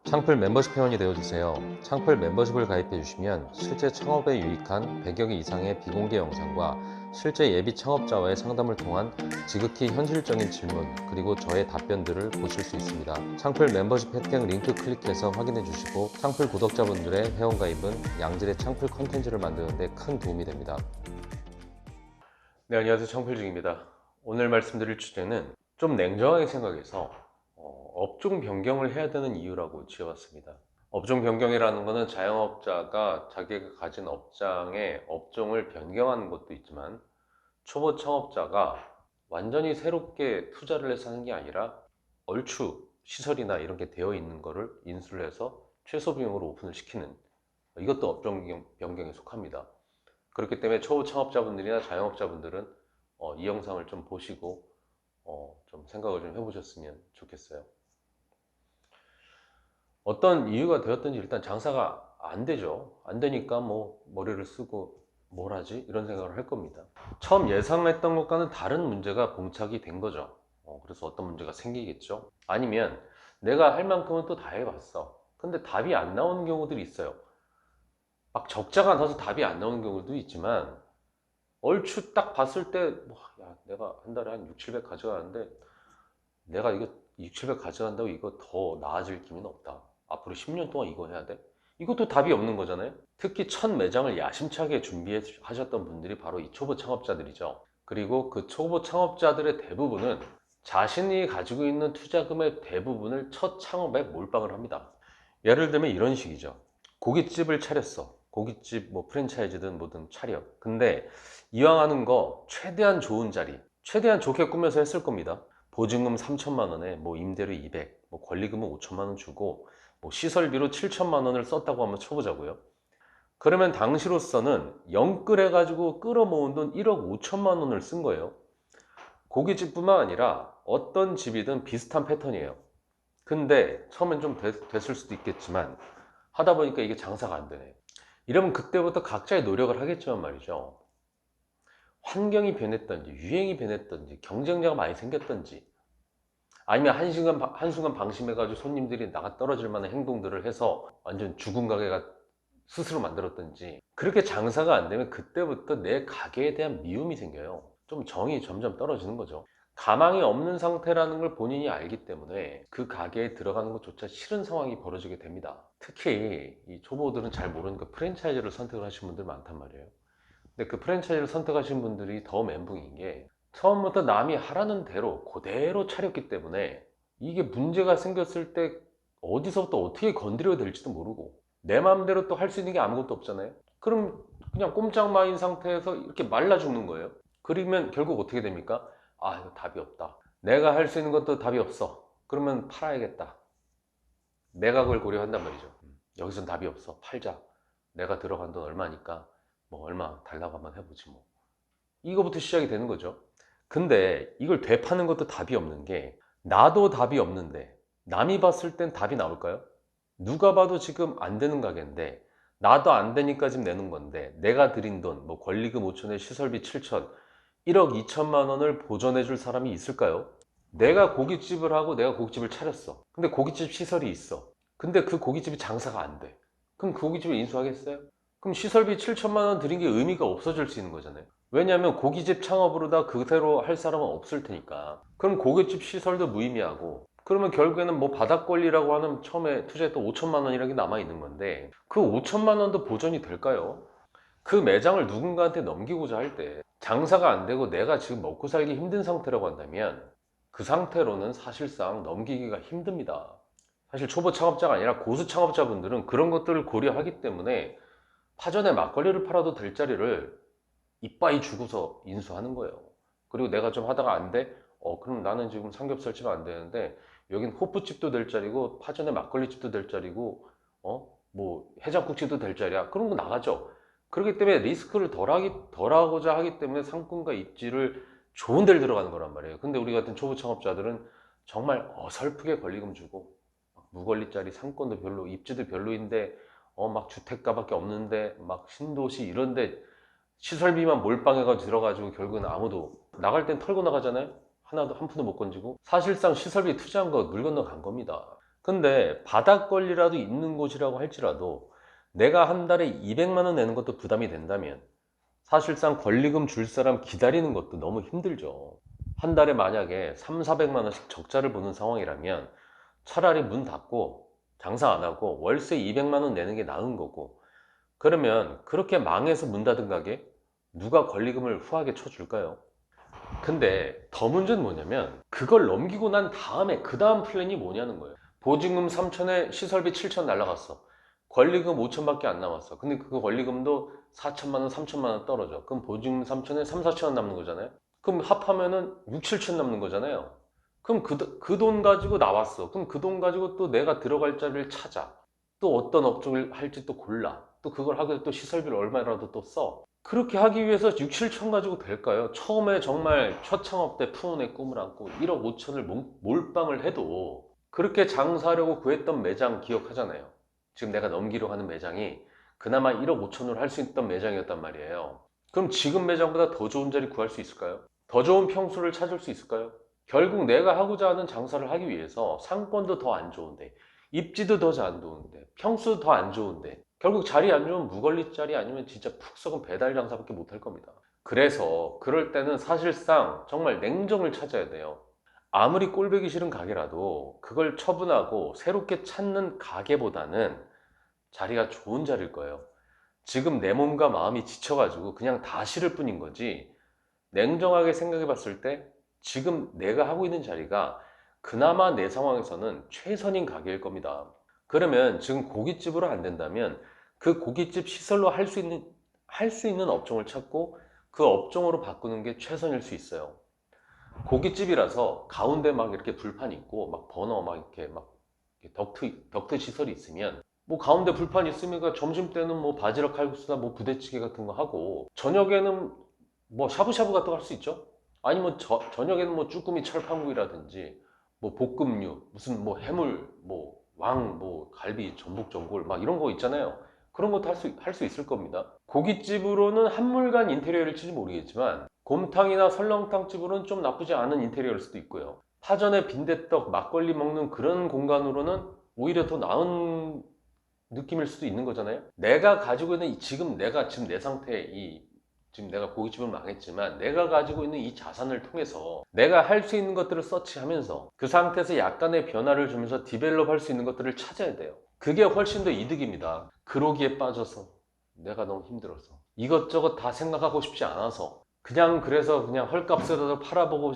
창풀 멤버십 회원이 되어주세요. 창풀 멤버십을 가입해주시면 실제 창업에 유익한 100여 개 이상의 비공개 영상과 실제 예비 창업자와의 상담을 통한 지극히 현실적인 질문 그리고 저의 답변들을 보실 수 있습니다. 창풀 멤버십 혜택 링크 클릭해서 확인해 주시고 창풀 구독자분들의 회원가입은 양질의 창풀 컨텐츠를 만드는 데 큰 도움이 됩니다. 네, 안녕하세요. 창풀중입니다. 오늘 말씀드릴 주제는 좀 냉정하게 생각해서 업종 변경을 해야 되는 이유라고 지어봤습니다. 업종 변경이라는 것은 자영업자가 자기가 가진 업장의 업종을 변경하는 것도 있지만 초보 창업자가 완전히 새롭게 투자를 해서 하는 게 아니라 얼추 시설이나 이런 게 되어 있는 거를 인수를 해서 최소 비용으로 오픈을 시키는, 이것도 업종 변경에 속합니다. 그렇기 때문에 초보 창업자분들이나 자영업자분들은 이 영상을 좀 보시고 좀 생각을 좀 해보셨으면 좋겠어요. 어떤 이유가 되었든지 일단 장사가 안 되죠. 안 되니까 뭐 머리를 쓰고 뭘 하지? 이런 생각을 할 겁니다. 처음 예상했던 것과는 다른 문제가 봉착이 된 거죠. 그래서 어떤 문제가 생기겠죠. 아니면 내가 할 만큼은 또 다 해봤어. 근데 답이 안 나오는 경우들이 있어요. 막 적자가 나서 답이 안 나오는 경우도 있지만 얼추 딱 봤을 때 야, 내가 한 달에 한 6, 700 가져가는데 내가 이거 6, 700 가져간다고 이거 더 나아질 기미는 없다. 앞으로 10년 동안 이거 해야 돼? 이것도 답이 없는 거잖아요. 특히 첫 매장을 야심차게 준비하셨던 분들이 바로 이 초보 창업자들이죠. 그리고 그 초보 창업자들의 대부분은 자신이 가지고 있는 투자금의 대부분을 첫 창업에 몰빵을 합니다. 예를 들면 이런 식이죠. 고깃집을 차렸어. 고깃집 뭐 프랜차이즈든 뭐든 차려. 근데 이왕 하는 거 최대한 좋은 자리, 최대한 좋게 꾸며서 했을 겁니다. 보증금 3천만 원에 뭐 임대료 200, 뭐 권리금은 5천만 원 주고 뭐 시설비로 7천만 원을 썼다고 한번 쳐보자고요. 그러면 당시로서는 영끌해가지고 끌어모은 돈 1억 5천만 원을 쓴 거예요. 고깃집뿐만 아니라 어떤 집이든 비슷한 패턴이에요. 근데 처음엔 좀 됐을 수도 있겠지만 하다 보니까 이게 장사가 안 되네. 이러면 그때부터 각자의 노력을 하겠지만 말이죠. 환경이 변했던지 유행이 변했던지 경쟁자가 많이 생겼던지 아니면 한순간 방심해가지고 손님들이 나가 떨어질 만한 행동들을 해서 완전 죽은 가게가 스스로 만들었던지 그렇게 장사가 안 되면 그때부터 내 가게에 대한 미움이 생겨요. 좀 정이 점점 떨어지는 거죠. 가망이 없는 상태라는 걸 본인이 알기 때문에 그 가게에 들어가는 것조차 싫은 상황이 벌어지게 됩니다. 특히 이 초보들은 잘 모르니까 프랜차이즈를 선택을 하신 분들 많단 말이에요. 근데 그 프랜차이즈를 선택하신 분들이 더 멘붕인 게 처음부터 남이 하라는 대로 그대로 차렸기 때문에 이게 문제가 생겼을 때 어디서부터 어떻게 건드려야 될지도 모르고 내 마음대로 또 할 수 있는 게 아무것도 없잖아요. 그럼 그냥 꼼짝마인 상태에서 이렇게 말라 죽는 거예요. 그러면 결국 어떻게 됩니까? 아, 이거 답이 없다. 내가 할 수 있는 것도 답이 없어. 그러면 팔아야겠다. 매각을 고려한단 말이죠. 여기선 답이 없어. 팔자. 내가 들어간 돈 얼마니까 뭐 얼마 달라고 한번 해보지 뭐. 이거부터 시작이 되는 거죠. 근데 이걸 되파는 것도 답이 없는 게 나도 답이 없는데 남이 봤을 땐 답이 나올까요? 누가 봐도 지금 안 되는 가게인데 나도 안 되니까 지금 내는 건데 내가 들인 돈, 뭐 권리금 5천에 시설비 7천, 1억 2천만 원을 보전해 줄 사람이 있을까요? 내가 고깃집을 하고 내가 고깃집을 차렸어. 근데 고깃집 시설이 있어. 근데 그 고깃집이 장사가 안 돼. 그럼 그 고깃집을 인수하겠어요? 그럼 시설비 7천만 원 들인 게 의미가 없어질 수 있는 거잖아요. 왜냐하면 고깃집 창업으로다 그대로 할 사람은 없을 테니까. 그럼 고깃집 시설도 무의미하고 그러면 결국에는 뭐 바닥 권리라고 하는 처음에 투자했던 5천만 원이라는 게 남아있는 건데 그 5천만 원도 보전이 될까요? 그 매장을 누군가한테 넘기고자 할 때 장사가 안 되고 내가 지금 먹고 살기 힘든 상태라고 한다면 그 상태로는 사실상 넘기기가 힘듭니다. 사실 초보 창업자가 아니라 고수 창업자분들은 그런 것들을 고려하기 때문에 파전에 막걸리를 팔아도 될 자리를 이빠이 주고서 인수하는 거예요. 그리고 내가 좀 하다가 안 돼? 그럼 나는 지금 삼겹살집은 안 되는데 여긴 호프집도 될 자리고 파전에 막걸리집도 될 자리고 뭐 해장국집도 될 자리야. 그런 거 나가죠. 그렇기 때문에 리스크를 덜하고자 하기 때문에 상권과 입지를 좋은 데를 들어가는 거란 말이에요. 근데 우리 같은 초보 창업자들은 정말 어설프게 권리금 주고 무권리짜리 상권도 별로 입지도 별로인데 막 주택가밖에 없는데 막 신도시 이런데 시설비만 몰빵해가지고 들어가지고 결국은 아무도 나갈 땐 털고 나가잖아요. 하나도 한 푼도 못 건지고 사실상 시설비 투자한 거 물 건너 간 겁니다. 근데 바닥권리라도 있는 곳이라고 할지라도 내가 한 달에 200만 원 내는 것도 부담이 된다면 사실상 권리금 줄 사람 기다리는 것도 너무 힘들죠. 한 달에 만약에 3, 400만 원씩 적자를 보는 상황이라면 차라리 문 닫고 장사 안 하고 월세 200만 원 내는 게 나은 거고, 그러면 그렇게 망해서 문 닫은 가게 누가 권리금을 후하게 쳐줄까요? 근데 더 문제는 뭐냐면 그걸 넘기고 난 다음에 그 다음 플랜이 뭐냐는 거예요. 보증금 3천에 시설비 7천 날라갔어. 권리금 5천밖에 안 남았어. 근데 그 권리금도 4천만 원, 3천만 원 떨어져. 그럼 보증금 3천에 3, 4천 원 남는 거잖아요. 그럼 합하면은 6, 7천 남는 거잖아요. 그럼 그 돈 가지고 나왔어. 그럼 그 돈 가지고 또 내가 들어갈 자리를 찾아. 또 어떤 업종을 할지 또 골라. 또 그걸 하기 위해서 또 시설비를 얼마라도 또 써. 그렇게 하기 위해서 6, 7천 가지고 될까요? 처음에 정말 첫 창업 때 푸운의 꿈을 안고 1억 5천을 몰빵을 해도 그렇게 장사하려고 구했던 매장 기억하잖아요. 지금 내가 넘기려고 하는 매장이 그나마 1억 5천으로 할 수 있던 매장이었단 말이에요. 그럼 지금 매장보다 더 좋은 자리 구할 수 있을까요? 더 좋은 평수를 찾을 수 있을까요? 결국 내가 하고자 하는 장사를 하기 위해서 상권도 더 안 좋은데, 입지도 더 안 좋은데, 평수도 더 안 좋은데, 결국 자리 안 좋으면 무걸리 자리 아니면 진짜 푹 썩은 배달 장사밖에 못 할 겁니다. 그래서 그럴 때는 사실상 정말 냉정을 찾아야 돼요. 아무리 꼴보기 싫은 가게라도 그걸 처분하고 새롭게 찾는 가게보다는 자리가 좋은 자리일 거예요. 지금 내 몸과 마음이 지쳐가지고 그냥 다 싫을 뿐인 거지, 냉정하게 생각해 봤을 때 지금 내가 하고 있는 자리가 그나마 내 상황에서는 최선인 가게일 겁니다. 그러면 지금 고깃집으로 안 된다면 그 고깃집 시설로 할 수 있는 업종을 찾고 그 업종으로 바꾸는 게 최선일 수 있어요. 고깃집이라서 가운데 막 이렇게 불판 있고 막 버너 막 이렇게 막 덕트 시설이 있으면 뭐 가운데 불판 있으니까 점심때는 뭐 바지락 칼국수나 뭐 부대찌개 같은 거 하고 저녁에는 뭐 샤브샤브 같은 거 할 수 있죠. 아니면 저녁에는 뭐 쭈꾸미 철판구이라든지 뭐 볶음류 무슨 뭐 해물 뭐 왕 뭐 갈비 전복 전골 막 이런 거 있잖아요. 그런 것도 할 수 있을 겁니다. 고깃집으로는 한물간 인테리어일지 모르겠지만 곰탕이나 설렁탕집으로는 좀 나쁘지 않은 인테리어일 수도 있고요. 파전에 빈대떡 막걸리 먹는 그런 공간으로는 오히려 더 나은 느낌일 수도 있는 거잖아요. 내가 가지고 있는 지금 내 상태에 지금 내가 고깃집을 망했지만 내가 가지고 있는 이 자산을 통해서 내가 할 수 있는 것들을 서치하면서 그 상태에서 약간의 변화를 주면서 디벨롭 할 수 있는 것들을 찾아야 돼요. 그게 훨씬 더 이득입니다. 그러기에 빠져서 내가 너무 힘들어서 이것저것 다 생각하고 싶지 않아서 그냥 그래서 그냥 헐값으로도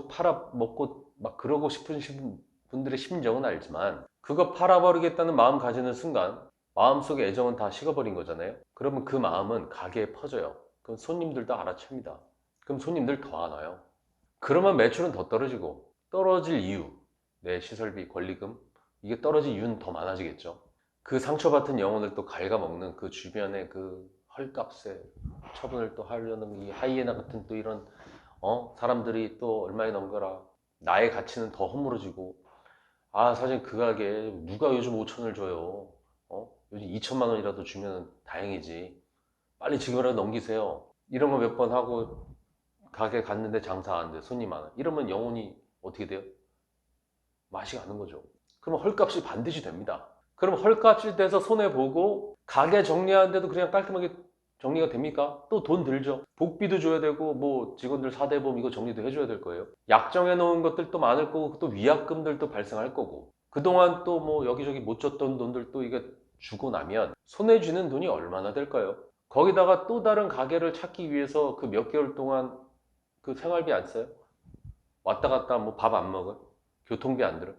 팔아먹고 막 그러고 싶은 분들의 심정은 알지만 그거 팔아버리겠다는 마음 가지는 순간 마음속에 애정은 다 식어버린 거잖아요. 그러면 그 마음은 가게에 퍼져요. 그럼 손님들도 알아챕니다. 그럼 손님들 더 안 와요. 그러면 매출은 더 떨어지고, 떨어질 이유, 내 시설비, 권리금, 이게 떨어질 이유는 더 많아지겠죠. 그 상처받은 영혼을 또 갉아먹는 그 주변의 그 헐값에 처분을 또 하려는 이 하이에나 같은 또 이런 사람들이 또 얼마에 넘겨라. 나의 가치는 더 허물어지고, 아 사실 그 가게 누가 요즘 5천을 줘요. 요즘 2천만 원이라도 주면 다행이지. 빨리 지금이라도 넘기세요. 이런 거 몇 번 하고 가게 갔는데 장사 안 돼. 손님 많아. 이러면 영혼이 어떻게 돼요? 맛이 가는 거죠. 그러면 헐값이 반드시 됩니다. 그럼 헐값이 돼서 손해보고 가게 정리하는데도 그냥 깔끔하게 정리가 됩니까? 또 돈 들죠. 복비도 줘야 되고 뭐 직원들 사대보험 이거 정리도 해줘야 될 거예요. 약정해 놓은 것들도 많을 거고 또 위약금들도 발생할 거고 그동안 또 뭐 여기저기 못 줬던 돈들도 이게 주고 나면 손해 쥐는 돈이 얼마나 될까요? 거기다가 또 다른 가게를 찾기 위해서 그 몇 개월 동안 그 생활비 안 써요? 왔다 갔다 뭐 밥 안 먹어? 교통비 안 들어?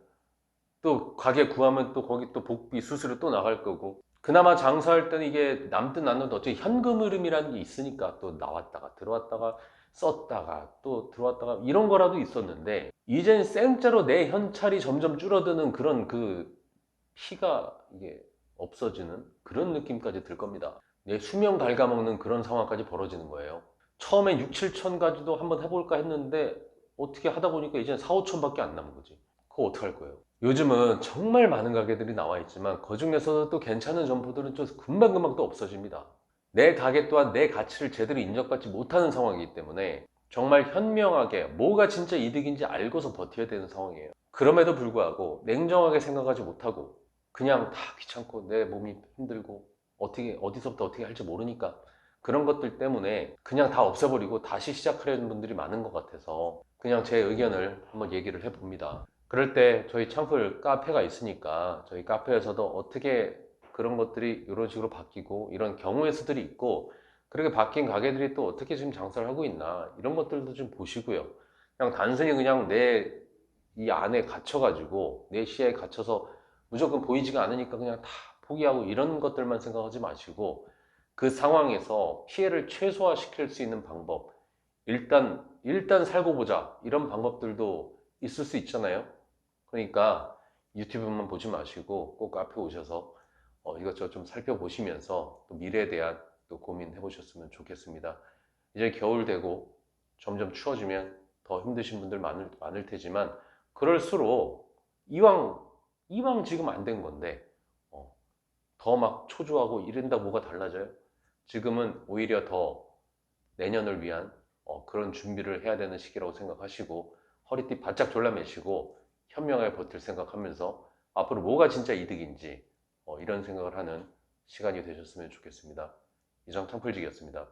또 가게 구하면 또 거기 또 복비 수수료 또 나갈 거고 그나마 장사할 때는 이게 남든 안 남든 어차피 현금 흐름이라는 게 있으니까 또 나왔다가 들어왔다가 썼다가 또 들어왔다가 이런 거라도 있었는데 이젠 생짜로 내 현찰이 점점 줄어드는 그런 그 피가 이게 없어지는 그런 느낌까지 들 겁니다. 내 수명 갉아먹는 그런 상황까지 벌어지는 거예요. 처음엔 6, 7천 가지도 한번 해볼까 했는데 어떻게 하다 보니까 이제 4, 5천밖에 안 남은 거지. 그거 어떡할 거예요? 요즘은 정말 많은 가게들이 나와 있지만 그 중에서도 또 괜찮은 점포들은 좀 금방금방 또 없어집니다. 내 가게 또한 내 가치를 제대로 인정받지 못하는 상황이기 때문에 정말 현명하게 뭐가 진짜 이득인지 알고서 버텨야 되는 상황이에요. 그럼에도 불구하고 냉정하게 생각하지 못하고 그냥 다 귀찮고 내 몸이 힘들고 어떻게 어디서부터 어떻게 할지 모르니까 그런 것들 때문에 그냥 다 없애버리고 다시 시작하려는 분들이 많은 것 같아서 그냥 제 의견을 한번 얘기를 해봅니다. 그럴 때 저희 창풀 카페가 있으니까 저희 카페에서도 어떻게 그런 것들이 이런 식으로 바뀌고 이런 경우의 수들이 있고 그렇게 바뀐 가게들이 또 어떻게 지금 장사를 하고 있나 이런 것들도 좀 보시고요. 그냥 단순히 그냥 내 이 안에 갇혀가지고 내 시야에 갇혀서 무조건 보이지가 않으니까 그냥 다 포기하고 이런 것들만 생각하지 마시고 그 상황에서 피해를 최소화시킬 수 있는 방법 일단 살고 보자 이런 방법들도 있을 수 있잖아요. 그러니까 유튜브만 보지 마시고 꼭 카페 오셔서 이것저것 좀 살펴보시면서 또 미래에 대한 또 고민해 보셨으면 좋겠습니다. 이제 겨울 되고 점점 추워지면 더 힘드신 분들 많을 테지만 그럴수록 이왕 지금 안 된 건데 더 막 초조하고 이른다 뭐가 달라져요? 지금은 오히려 더 내년을 위한 그런 준비를 해야 되는 시기라고 생각하시고 허리띠 바짝 졸라매시고 현명하게 버틸 생각하면서 앞으로 뭐가 진짜 이득인지 이런 생각을 하는 시간이 되셨으면 좋겠습니다. 이상 청풀직이었습니다.